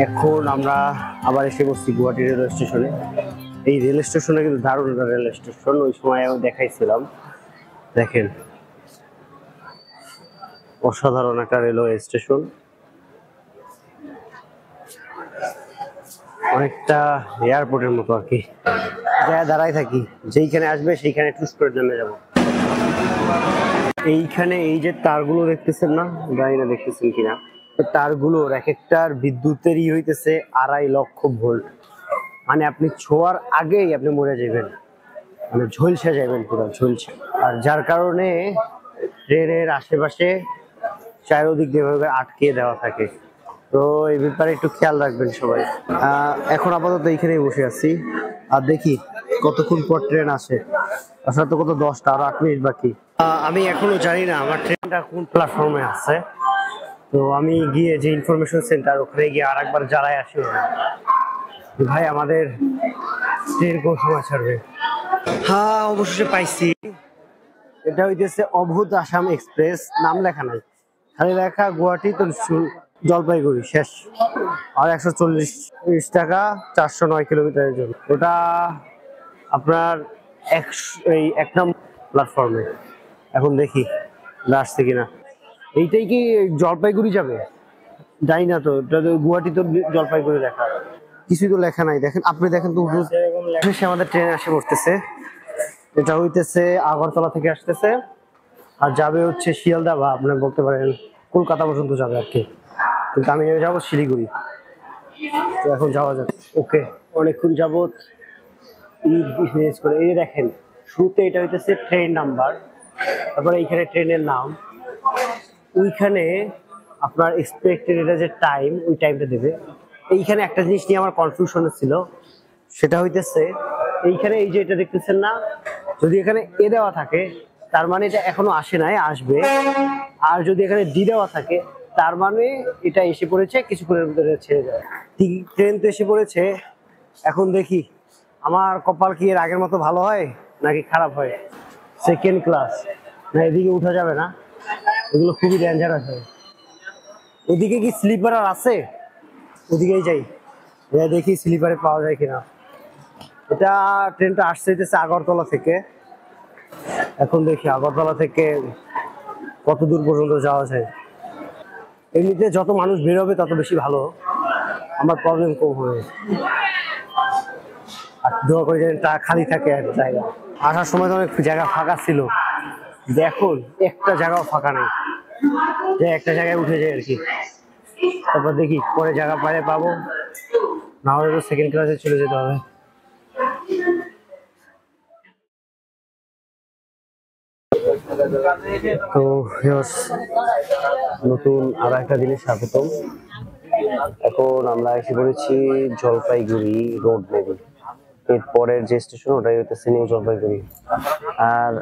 এখন আমরা আবার এসে বসছি গুয়াহাটি রেলওয়ে স্টেশনে। এই রেল স্টেশনে কিন্তু দারুণ একটা রেল স্টেশন, ওই সময় আমি দেখাইছিলাম। দেখেন অসাধারণ একটা রেলওয়ে স্টেশন, অনেকটা এয়ারপোর্টের মতো আর কি। দাঁড়াই থাকি, যেইখানে আসবে সেইখানে টুস করে নেমে যাব। এইখানে এই যে তারগুলো দেখতেছেন না, জানি না দেখতেছেন কিনা, তারগুলোর এক একটার বিদ্যুতেরই হইতেছে 2.5 লক্ষ ভোল্ট। মানে আপনি ছোঁয়ার আগেই আপনি মরে যাবেন, মানে ঝলসে যাবেন, পুরো ঝলসে। আর যার কারণে ট্রেনের আশেপাশে চারিদিক দিয়ে আটকে দেওয়া থাকে। তো এই ব্যাপারে একটু খেয়াল রাখবেন সবাই। এখন আপাতত এইখানেই বসে আছি, আর দেখি কতক্ষণ পর ট্রেন আসে। আসলে তো কত 10টা, আর 8 মিনিট বাকি। আমি এখনো জানি না আমার ট্রেনটা কোন প্ল্যাটফর্মে আছে। তো আমি গিয়ে যে ইনফরমেশন সেন্টার, ওখানে গিয়ে আর একবার জানাই আসি ভাই আমাদের ট্রেন কোন সময় ছাড়বে। হ্যাঁ অবশেষে পাইছি, এটা হইতেছে অভূত আসাম এক্সপ্রেস। নাম লেখা নাই, খালি লেখা গুয়াহাটি তো জলপাইগুড়ি শেষ। আর 140 টাকা 409 কিলোমিটারের জন্য। ওটা আপনার এই 1 নম্বর প্ল্যাটফর্মে। এখন দেখি আসছে কিনা। এইটাই কি জলপাইগুড়ি যাবে জানি না তো, গুয়াহাটি তো জলপাইগুড়ি লেখা, কিছুই তো লেখা নাই। দেখেন আপনি দেখেন তো, আমাদের ট্রেন আসে পড়তেছে। এটা হইতেছে আগরতলা থেকে আসতেছে, আর যাবে হচ্ছে শিয়ালদা, বা আপনি বলতে পারেন কলকাতা পর্যন্ত যাবে আর কি। কিন্তু আমি যাবো শিলিগুড়ি। তো এখন যাওয়া যাবে। ওকে, অনেকক্ষণ যাবত করে। এই দেখেন শুরুতে এটা হইতেছে ট্রেন নাম্বার, তারপরে এইখানে ট্রেনের নাম, ওইখানে আপনার এক্সপেক্টেড এটা যে টাইম, ওই টাইমটা দেবে। এইখানে একটা জিনিস নিয়ে আমার কনফিউশন ছিল, সেটা হইতেছে এইখানে এই যে এটা দেখতেছেন না, যদি এখানে এ দেওয়া থাকে তার মানে এটা এখনো আসে নাই, আসবে। আর যদি এখানে ডি দেওয়া থাকে তার মানে এটা এসে পড়েছে, কিছুক্ষণের ভিতরে ছেড়ে যায়। ট্রেন তো এসে পড়েছে। এখন দেখি আমার কপাল কি এর আগের মতো ভালো হয় নাকি খারাপ হয়। সেকেন্ড ক্লাস না, এদিকে উঠা যাবে না, এগুলো খুবই ডেঞ্জারাস হয়। ওদিকে কি স্লিপার আর আছে? ওদিকেই যাই, দেখি স্লিপারে পাওয়া যায় কিনা। এটা ট্রেনটা আসছে আগরতলা থেকে। এখন দেখি আগরতলা থেকে কত দূর পর্যন্ত যাওয়া যায়। এমনিতে যত মানুষ বের হবে তত বেশি ভালো, আমার প্রবলেম কম হবে। আর দোয়া করে যেন খালি থাকে এক জায়গা। আসার সময় তো অনেক জায়গা ফাঁকা ছিল, দেখুন একটা জায়গাও ফাঁকা নেই, যে একটা জায়গায় উঠে যায় আর কি। তারপর দেখি পরে জায়গা পাবো, না হলে তো সেকেন্ড ক্লাসে চলে যেতে হবে। তো নতুন আর একটা দিনে স্বাগতম। এখন আমরা এসে পড়েছি জলপাইগুড়ি রোড নেবে। এরপরের যে স্টেশন ওটাই হইতেছে নিউ জলপাইগুড়ি। আর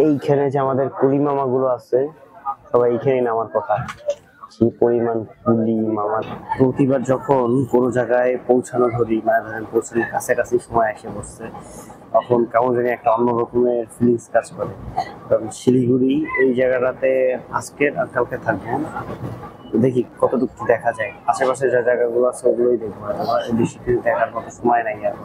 এইখানে যে আমাদের কুলি মামা গুলো আছে, সবাই এইখানেই নামার কথা। কি পরিমাণ কুলি মামা! প্রতিবার যখন কোনো জায়গায় পৌঁছানো ধরি, মানে ধরেন পৌঁছানোর কাছাকাছি সময় এসে বসছে, তখন কেমন জানি একটা অন্য রকমের ফিলিংস কাজ করে। কারণ শিলিগুড়ি এই জায়গাটাতে আজকের আর কালকে থাকবো, দেখি কতটুকু দেখা যায়। আশেপাশে যে জায়গাগুলো আছে ওগুলোই দেখবো, বেশি কিছু দেখার মতো সময় নাই আর।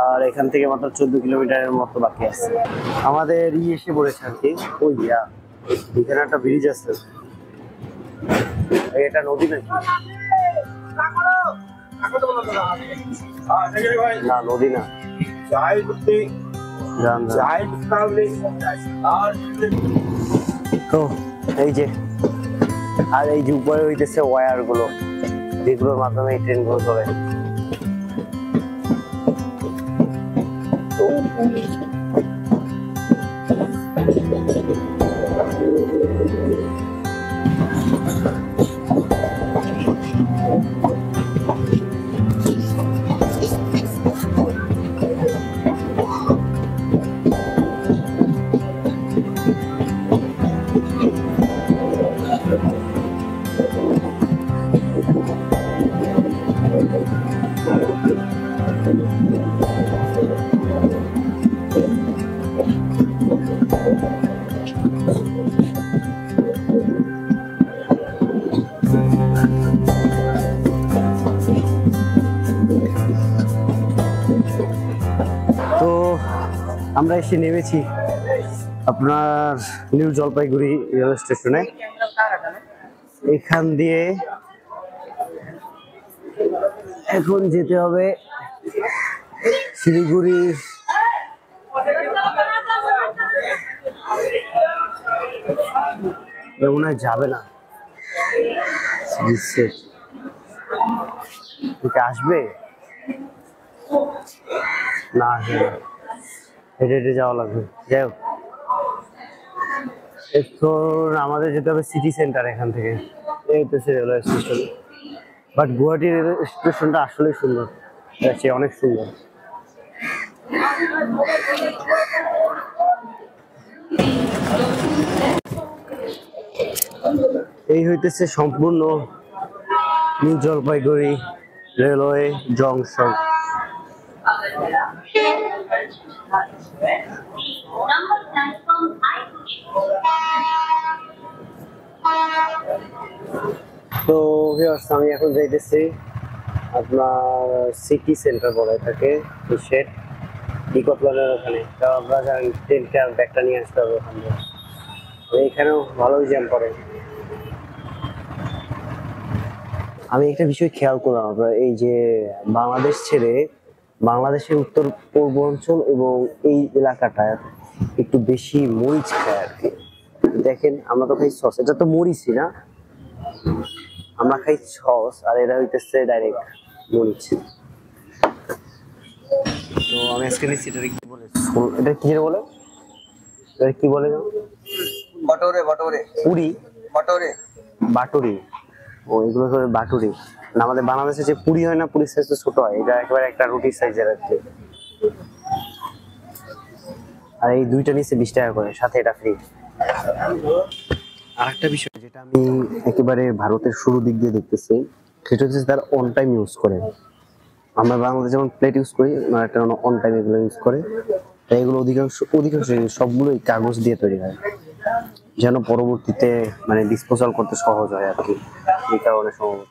আর এখান থেকে মাত্র 14 কিলোমিটারের মতো বাকি আছে। আমাদের এসে পড়েছে আর কি। ওই এখানে একটা ব্রিজ আছে, এটা নদী নাকি? না নদী না, তো এই যে, আর এই যে উপরে হইতেছে ওয়্যার গুলো, যেগুলোর মাধ্যমে এই ট্রেন গুলো চলে। আমরা এসে নেমেছি আপনার নিউ জলপাইগুড়ি রেল স্টেশনে। এখান দিয়ে এখন যেতে হবে শিলিগুড়ি। মনে হয় যাবে না, আসবে না, আসবে না, হেঁটে হেঁটে যাওয়া লাগবে। যাই হোক, এখন আমাদের যেতে হবে সিটি সেন্টার। এখান থেকে এই তো railway station. But Guwahati railway স্টেশনটা আসলেই সুন্দর, অনেক সুন্দর। এই হইতেছে সম্পূর্ণ নিউ জলপাইগুড়ি রেলওয়ে জংশন। তো আমি এখন যাইতেছি আপনার সিটি সেন্টার বলে থাকে ডিকোপ্লানের ওখানে। তো আমরা ট্রেনটা ব্যাগটা নিয়ে আসতে হবে ওখান থেকে। এইখানেও ভালোই জ্যাম পড়ে। আমি একটা বিষয় খেয়াল করলাম, আপনার এই যে বাংলাদেশ ছেড়ে বাংলাদেশের উত্তর পূর্বাঞ্চল এবং এই এলাকাটা একটু বেশি মরিচ খায় আর কি। দেখেন আমরা তো খাই সস, এটা তো মরিচই না, আমরা খাই সস, আর এরা হইতেছে ডাইরেক্ট মরিচ। তো আমি আজকে নিচ্ছি এটা কি বলে, এটা কি বলে, এটা কি বলে, বাটোরে বাটোরে পুরি বাটোরে বাটুরি। ও এগুলো হলো বাটুরি। আমাদের বাংলাদেশে যে পুরি হয় না, পুরি সাইজ তো ছোট হয়, এটা একেবারে একটা রুটি সাইজের আর কি। আর এই দুইটা নিচে 20 টাকা করে, সাথে এটা ফ্রি। আর একটা বিষয় যেটা আমি একেবারে ভারতের শুরু দিক দিয়ে দেখতেছি, সেটা হচ্ছে তারা অন টাইম ইউজ করে। আমরা বাংলাদেশে যেমন প্লেট ইউজ করি, একটা অন টাইম এগুলো ইউজ করে। তাই এগুলো অধিকাংশ সবগুলোই কাগজ দিয়ে তৈরি হয়, যেন পরবর্তীতে মানে ডিসপোজাল করতে সহজ হয় আর কি। এই কারণে সম্ভবত।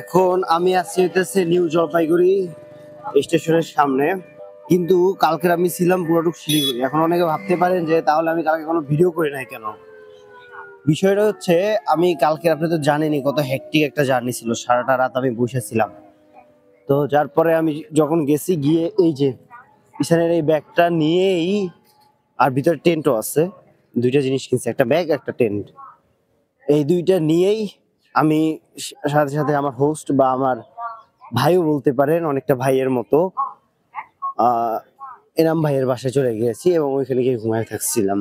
এখন আমি আছি হইতেছে নিউ জলপাইগুড়ি স্টেশনের সামনে, কিন্তু কালকে আমি ছিলাম পুরোটুক শিলিগুড়ি। এখন অনেকে ভাবতে পারেন যে তাহলে আমি কালকে কোনো ভিডিও করি নাই কেন। বিষয়টা হচ্ছে, আমি কালকে, আপনি তো জানেনই কত হেক্টিক একটা জার্নি ছিল, সারাটা রাত আমি বসেছিলাম। তো যার পরে আমি যখন গেছি, গিয়ে এই যে পিছনের এই ব্যাগটা নিয়েই, আর ভিতরে টেন্টও আছে, দুইটা জিনিস কিনছি, একটা ব্যাগ একটা টেন্ট। এই দুইটা নিয়েই আমি সাথে সাথে আমার হোস্ট বা আমার ভাইও বলতে পারেন, অনেকটা ভাইয়ের মতো, এনাম ভাইয়ের বাসায় চলে গিয়েছি এবং ওইখানে গিয়ে ঘুমায় থাকছিলাম।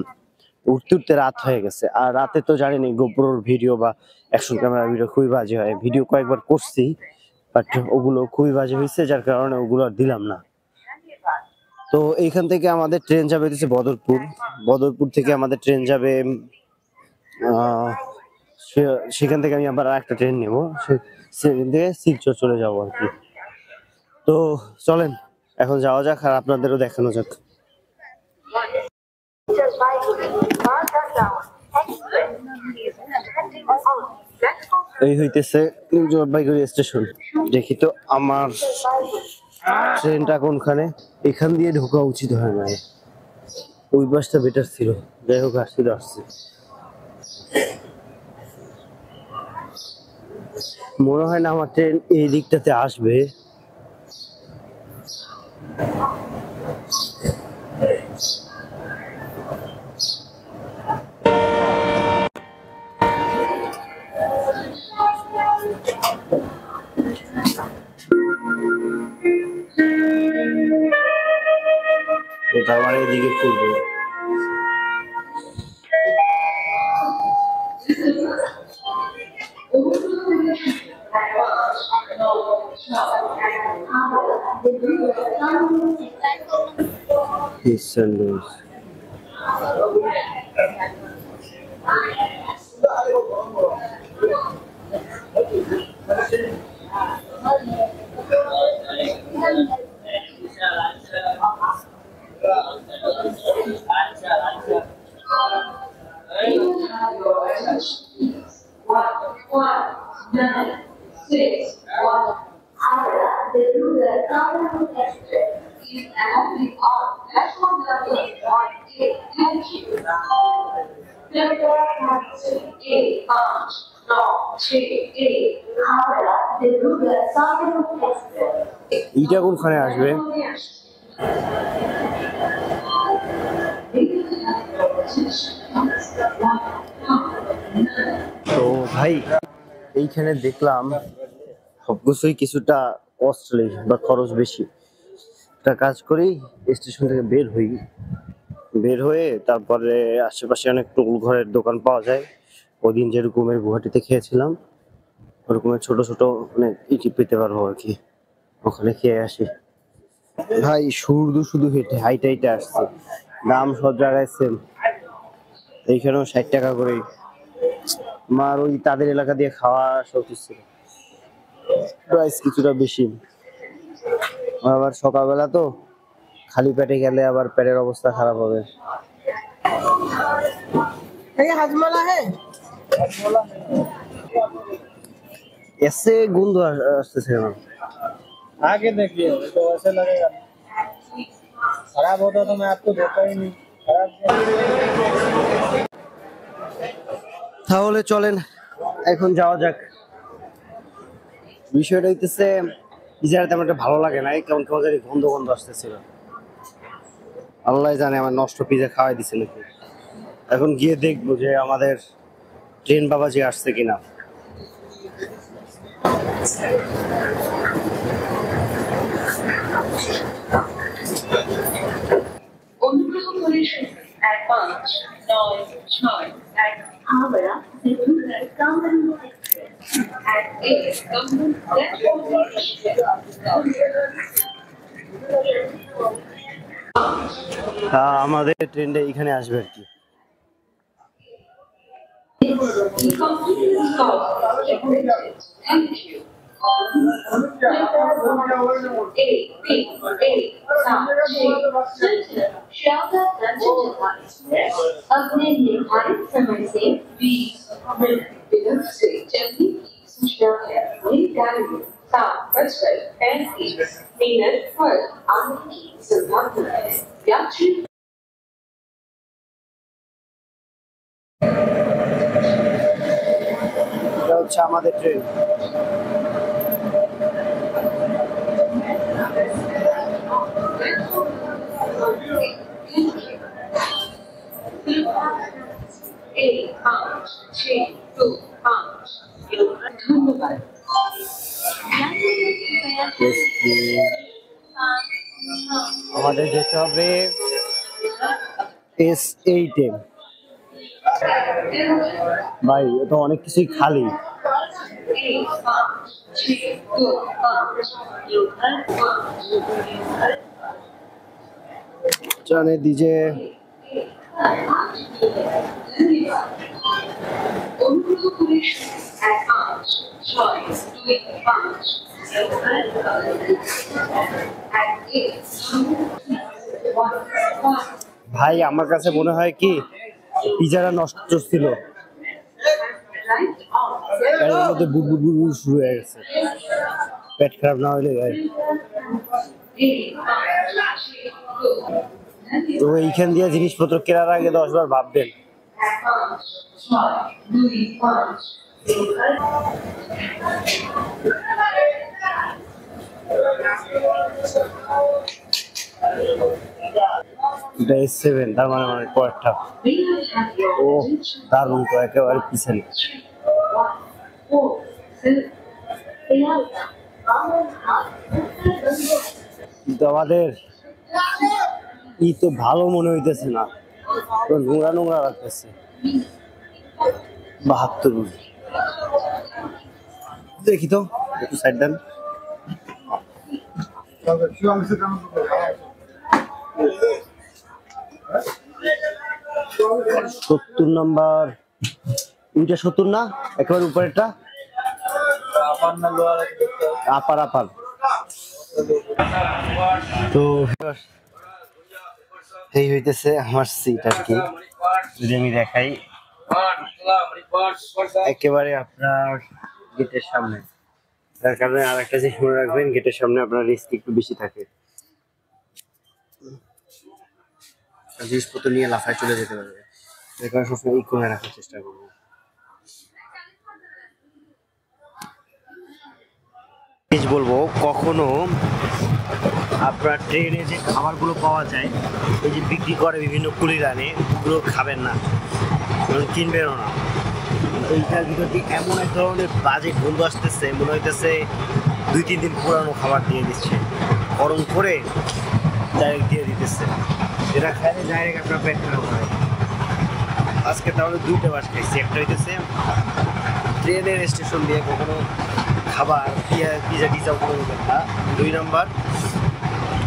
উঠতে উঠতে রাত হয়ে গেছে। আর রাতে তো জানেনি গোপ্রোর ভিডিও বা অ্যাকশন ক্যামেরার ভিডিও খুবই বাজে হয়। ভিডিও কয়েকবার করছি, বাট ওগুলো খুবই বাজে হয়েছে, যার কারণে ওগুলো আর দিলাম না। তো এইখান থেকে আমাদের ট্রেন যাবে হচ্ছে বদরপুর। বদরপুর থেকে আমাদের ট্রেন যাবে, সেখান থেকে আমি আবার একটা ট্রেন নেবো, সেখান থেকে শিলচর চলে যাবো আর কি। তো চলেন এখন যাওয়া যাক, আর আপনাদেরও দেখানো যাক। এই হইতেছে নিউ জলপাইগুড়ি স্টেশন। দেখি তো আমার ট্রেনটা কোনখানে। এখান দিয়ে ঢোকা উচিত হয় না, ওই বাসটা বেটার ছিল। যাই হোক, আসছে। মনে হয় না আমার ট্রেন এই দিকটাতে আসবে। তার মানে এদিকে খুলবে। এইটা কোনখানে আসবে? তো ভাই এইখানে দেখলাম সবকিছুই কিছুটা কস্টলি বা খরচ বেশি। একটা কাজ করি, স্টেশন থেকে বের হয়ে তারপরে আশেপাশে অনেক টোল ঘরের দোকান পাওয়া যায়। ওদিন যেরকমের গুয়াহাটিতে খেয়েছিলাম ওরকমের ছোট ছোট মানে ইটি পেতে পারবো আর কি, ওখানে খেয়ে আসি। ভাই শুধু হেঁটে হাইটে হাইটে আসছে, দাম সব জায়গায় সেম। এইখানেও 60 টাকা করে। আমার ওই তাদের এলাকা দিয়ে খাওয়া সব কিছু প্রাইস কিছুটা বেশি। আবার সকালবেলা তো খালি পেটে গেলে আবার পেটের অবস্থা খারাপ হবে। এসে গন্ধ আসতেছে আমার। आगे देखिए तो ऐसे लगेगा खराब होता तो मैं आपको देता ही नहीं खराब তাহলে চলেন এখন যাওয়া যাক। বিষয়টা হইতেছে পিজাটা তেমন একটা ভালো লাগে না, কেমন কেমন জানি গন্ধ গন্ধ আসতেছিল। আল্লাহ জানে আমার নষ্ট পিজা খাওয়াই দিছে নাকি। এখন গিয়ে দেখবো যে আমাদের ট্রেন বাবাজি আসছে কিনা। অনুগ্রহ করে শুনুন 1596 হাওড়া দিল্লি কামরান এক্সপ্রেস কামরান আমাদের ট্রেনটা এখানে আসবে আর কি। अपने निर्धारित समय से 20 मिनट विलंब से चलने की सूचना है। ये गाड़ी 7:35 पर आने की संभावना है। यात्री এটা হচ্ছে আমাদের ট্রেন। ধন্যবাদ। আমাদের যেতে হবে S8-এ। ভাই তো অনেক কিছুই খালি। जाने दीजिए। ভাই আমার কাছে মনে হয় কি পিজাটা নষ্ট ছিল, এর মধ্যে বুড় শুরু হয়ে গেছে। পেট খারাপ না হলে তো এইখান দিয়ে জিনিসপত্র কেনার আগে 10 বার ভাববেন। এটা S7, তার মানে অনেক কয়েকটা। ও দারুণ তো, একেবারে পিছনে। কিন্তু আমাদের ই তো ভালো মনে হইতেছে না, নোংরা নোংরা লাগতেছে। 72 দেখি তো একটু সাইড দেন। 70 নাম্বার, ওইটা 70 না, একেবারে উপরেরটা আপার আপার। তো এই হইতেছে আমার সিট আর কি, যদি আমি দেখাই একেবারে আপনার গেটের সামনে। তার কারণে আর একটা জিনিস মনে রাখবেন, গেটের সামনে আপনার রিস্ক একটু বেশি থাকে, জিনিসপত্র নিয়ে লাফায় চলে যেতে পারবে। এর কারণে সবসময় এই করে রাখার চেষ্টা করবো। বলবো, কখনো আপনার ট্রেনে যে খাবারগুলো পাওয়া যায়, এই যে বিক্রি করে বিভিন্ন কুলিরানে, ওগুলো খাবেন না, কিনবেনও না। এইটার ভিতর দিয়ে এমন এক ধরনের বাজে গন্ধ আসতেছে, মনে হইতেছে 2-3 দিন পুরানো খাবার দিয়ে দিচ্ছে, গরম করে ডাইরেক্ট দিয়ে দিতেছে। এটা খাইলে ডাইরেক্ট আপনার পেট খারাপ হয়। আজকে তাহলে 2টা বাস খাইছি। একটা হইতেছে ট্রেনের স্টেশন দিয়ে কখনো খাবার পিজা টিজা কোনো দেবেন না। 2 নাম্বার,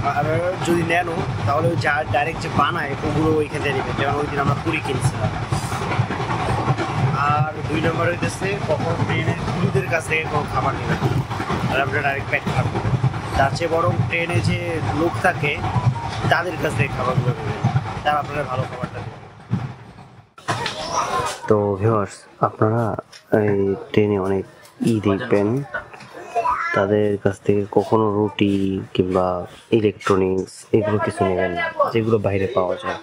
আর যদি নেনও তাহলে ওই যা ডাইরেক্ট যে বানায় ওগুলো ওইখান থেকে নেবেন, যেমন ওই দিন আমরা পুরি কিনছিলাম। আর 2 নাম্বার হইতেছে কখন ট্রেনের ক্রুদের কাছ থেকে কোনো খাবার নেবেন, আর আপনার ডাইরেক্ট পেট খারাপ করবেন। তার চেয়ে বরং ট্রেনে যে লোক থাকে তাদের কাছ থেকে খাবারগুলো নেবেন, তারা আপনারা ভালো খাবারটা দেবেন। তো ভিউয়ার্স, আপনারা এই ট্রেনে অনেক দেখবেন, তাদের কাছ থেকে কখনো রুটি কিংবা ইলেকট্রনিক্স এগুলো কিছু নেবেন না, যেগুলো বাইরে পাওয়া যায়।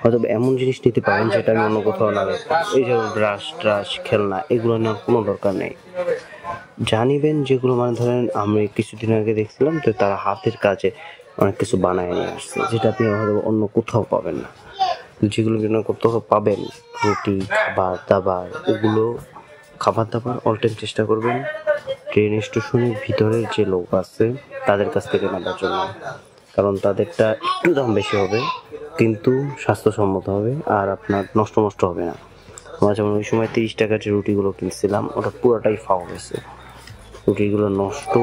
হয়তো এমন জিনিস নিতে পারেন যেটা আমি অন্য কোথাও না, এই যে ব্রাশ ট্রাশ খেলনা এগুলো নেওয়ার কোনো দরকার নেই। জানিবেন যেগুলো, মানে ধরেন আমি কিছুদিন আগে দেখছিলাম তো তারা হাতের কাজে অনেক কিছু বানায় নিয়ে আসছে, যেটা আপনি হয়তো অন্য কোথাও পাবেন না। যেগুলো কোথাও পাবেন, রুটি, খাবার দাবার, ওগুলো খাবার দাবার অল টাইম চেষ্টা করবেন ট্রেন স্টেশনের ভিতরের যে লোক আছে তাদের কাছ থেকে নেবার জন্য, কারণ তাদেরটা একটু দাম বেশি হবে কিন্তু স্বাস্থ্যসম্মত হবে আর আপনার নষ্ট হবে না। আমরা যেমন ওই সময় 30 টাকার যে রুটিগুলো কিনছিলাম ওটা পুরোটাই ফাও গেছে, রুটিগুলো নষ্ট,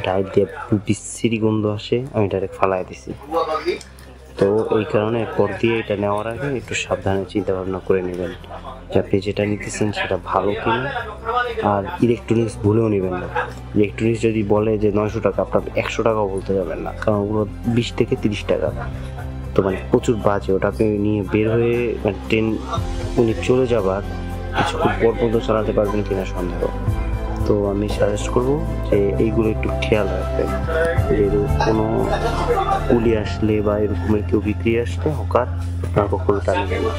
ডাইল দিয়ে বিশ্রী গন্ধ আসে, আমি ডাইরেক্ট ফালাই দিছি। তো এই কারণে পর দিয়ে এটা নেওয়ার আগে একটু সাবধানে চিন্তা ভাবনা করে নেবেন যে আপনি যেটা নিতেছেন সেটা ভালো কিনা। আর ইলেকট্রনিক্স ভুলেও নেবেন না। ইলেকট্রনিক্স যদি বলে যে 900 টাকা, আপনার 100 টাকাও বলতে যাবেন না, কারণ ওগুলো 20 থেকে 30 টাকা, তো মানে প্রচুর বাজে। ওটা আপনি নিয়ে বের হয়ে মানে ট্রেন উনি চলে যাবার কিছুক্ষণ পর পর্যন্ত চালাতে পারবেন কিনা সন্দেহ। তো আমি সাজেস্ট করবো যে এইগুলো একটু খেয়াল রাখবেন, যে কোনো কুলি আসলে বা এরকমের কেউ বিক্রি আসলে হকার আপনার কখনো টানবেন না,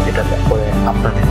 এটা করে আপনাদের